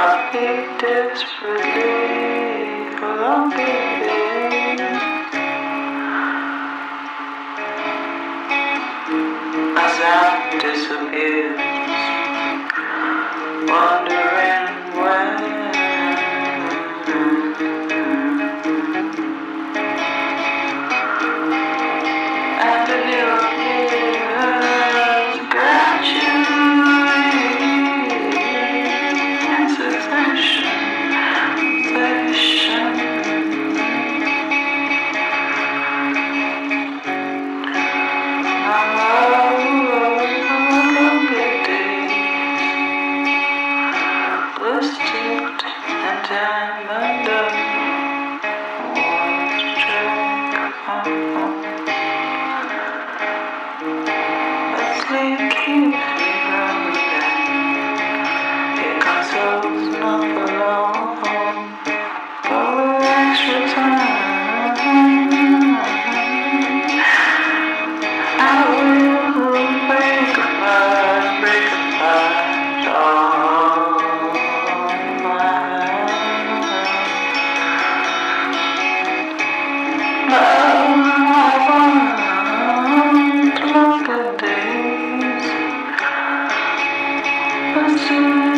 I'll be desperately alone, baby. As sound disappears, wondering when. And the new appears gradually in succession. Lipstick and diamond want to let's leave, keep me running. It consoles not alone for extra time. I will break apart, longer days, but soon